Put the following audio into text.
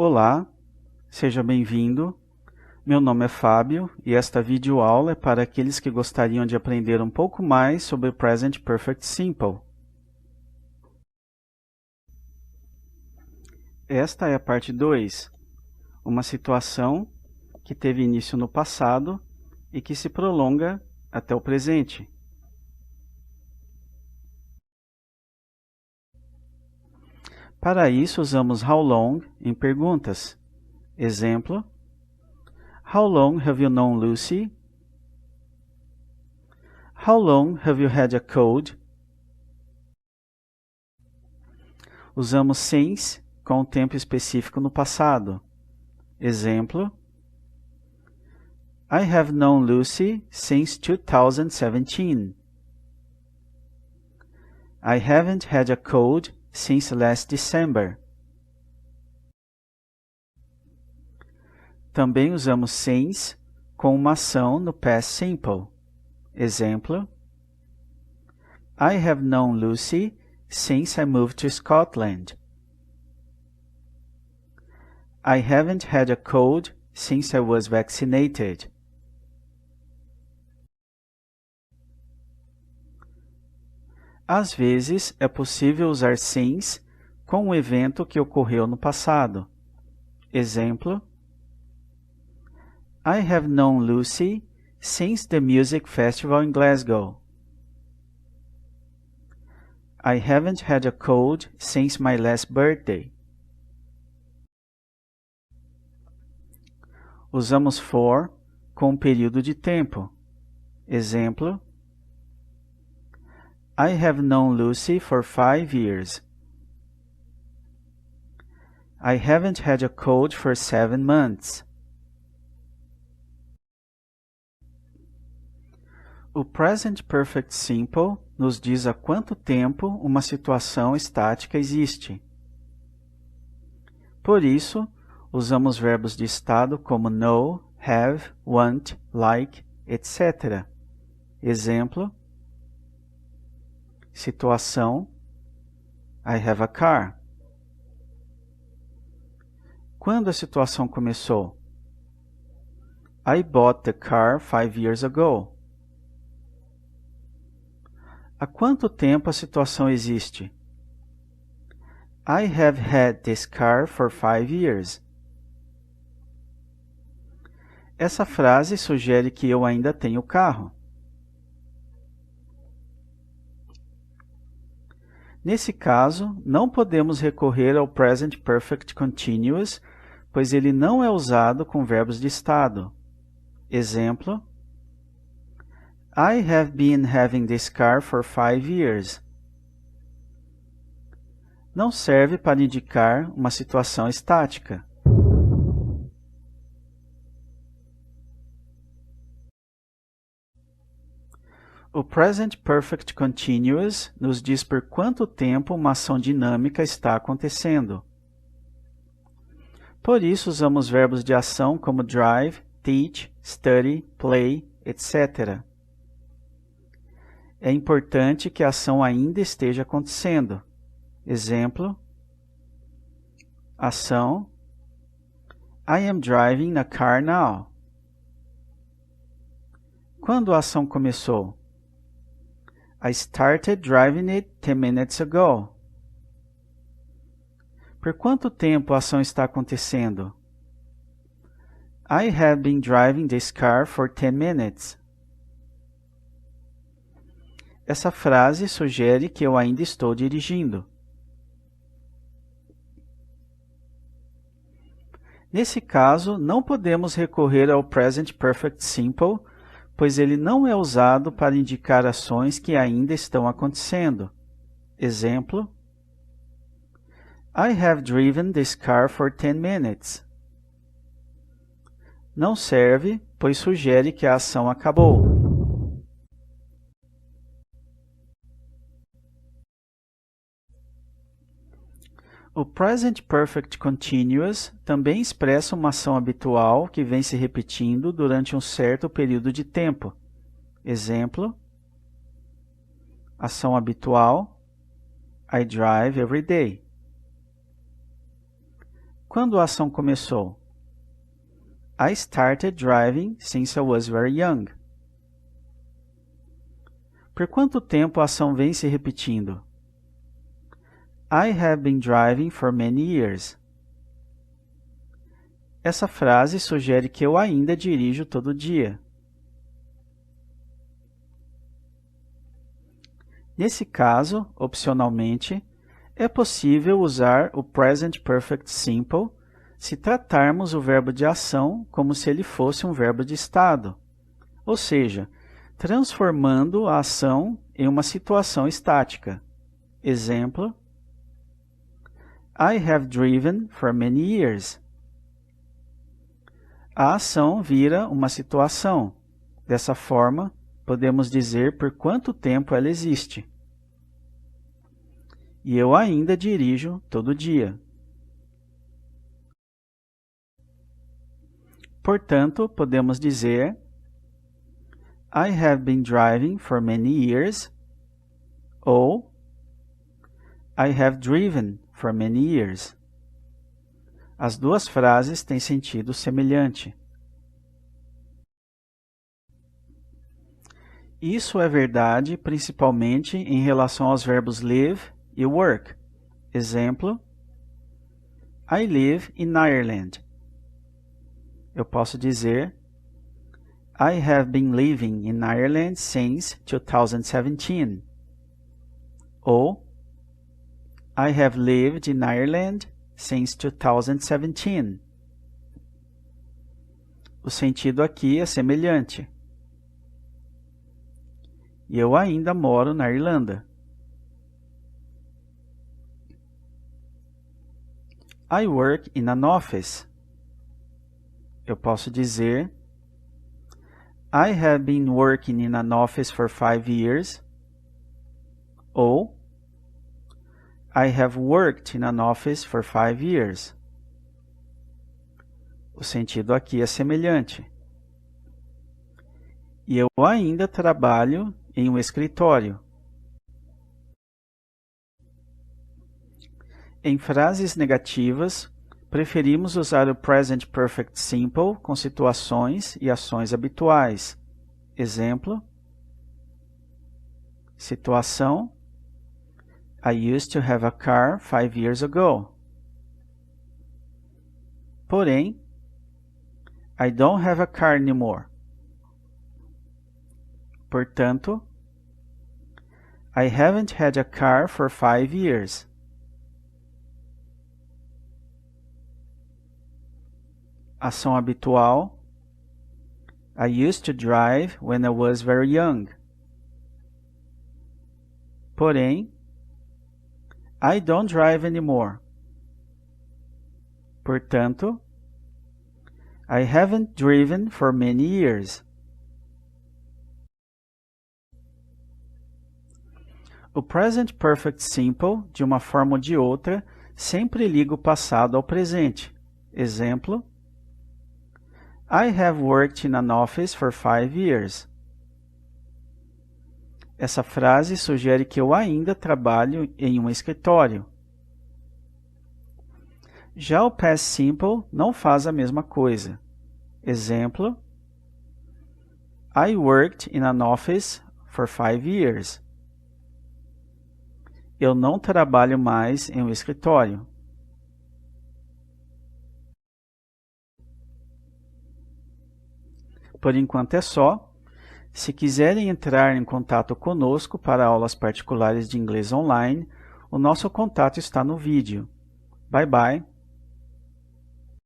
Olá, seja bem-vindo. Meu nome é Fábio e esta videoaula é para aqueles que gostariam de aprender um pouco mais sobre o Present Perfect Simple. Esta é a parte 2, uma situação que teve início no passado e que se prolonga até o presente. Para isso, usamos how long em perguntas. Exemplo: How long have you known Lucy? How long have you had a cold? Usamos since com o tempo específico no passado. Exemplo: I have known Lucy since 2017. I haven't had a cold since last December. Também usamos since com uma ação no past simple. Exemplo: I have known Lucy since I moved to Scotland. I haven't had a cold since I was vaccinated. Às vezes, é possível usar since com um evento que ocorreu no passado. Exemplo: I have known Lucy since the music festival in Glasgow. I haven't had a cold since my last birthday. Usamos for com um período de tempo. Exemplo: I have known Lucy for 5 years. I haven't had a cold for 7 months. O Present Perfect Simple nos diz há quanto tempo uma situação estática existe. Por isso, usamos verbos de estado como know, have, want, like, etc. Exemplo: situação: I have a car. Quando a situação começou? I bought the car 5 years ago. Há quanto tempo a situação existe? I have had this car for 5 years. Essa frase sugere que eu ainda tenho carro. Nesse caso, não podemos recorrer ao Present Perfect Continuous, pois ele não é usado com verbos de estado. Exemplo: I have been having this car for 5 years. Não serve para indicar uma situação estática. O Present Perfect Continuous nos diz por quanto tempo uma ação dinâmica está acontecendo. Por isso, usamos verbos de ação como drive, teach, study, play, etc. É importante que a ação ainda esteja acontecendo. Exemplo: ação: I am driving a car now. Quando a ação começou? I started driving it 10 minutes ago. Por quanto tempo a ação está acontecendo? I have been driving this car for 10 minutes. Essa frase sugere que eu ainda estou dirigindo. Nesse caso, não podemos recorrer ao Present Perfect Simple, pois ele não é usado para indicar ações que ainda estão acontecendo. Exemplo: I have driven this car for 10 minutes. Não serve, pois sugere que a ação acabou. O Present Perfect Continuous também expressa uma ação habitual que vem se repetindo durante um certo período de tempo. Exemplo: ação habitual: I drive every day. quando a ação começou? I started driving since I was very young. Por quanto tempo a ação vem se repetindo? I have been driving for many years. Essa frase sugere que eu ainda dirijo todo dia. Nesse caso, opcionalmente, é possível usar o Present Perfect Simple se tratarmos o verbo de ação como se ele fosse um verbo de estado, ou seja, transformando a ação em uma situação estática. Exemplo: I have driven for many years. A ação vira uma situação. Dessa forma, podemos dizer por quanto tempo ela existe. E eu ainda dirijo todo dia. Portanto, podemos dizer I have been driving for many years ou I have driven for many years. As duas frases têm sentido semelhante. Isso é verdade principalmente em relação aos verbos live e work. Exemplo: I live in Ireland. Eu posso dizer I have been living in Ireland since 2017. Ou I have lived in Ireland since 2017. O sentido aqui é semelhante. E eu ainda moro na Irlanda. I work in an office. Eu posso dizer I have been working in an office for 5 years. Ou I have worked in an office for 5 years. O sentido aqui é semelhante. E eu ainda trabalho em um escritório. Em frases negativas, preferimos usar o Present Perfect Simple com situações e ações habituais. Exemplo: situação: I used to have a car 5 years ago. Porém, I don't have a car anymore. Portanto, I haven't had a car for 5 years. Ação habitual: I used to drive when I was very young. Porém, I don't drive anymore. Portanto, I haven't driven for many years. O Present Perfect Simple, de uma forma ou de outra, sempre liga o passado ao presente. Exemplo: I have worked in an office for 5 years. Essa frase sugere que eu ainda trabalho em um escritório. Já o Past Simple não faz a mesma coisa. Exemplo: I worked in an office for 5 years. Eu não trabalho mais em um escritório. Por enquanto é só. Se quiserem entrar em contato conosco para aulas particulares de inglês online, o nosso contato está no vídeo. Bye bye!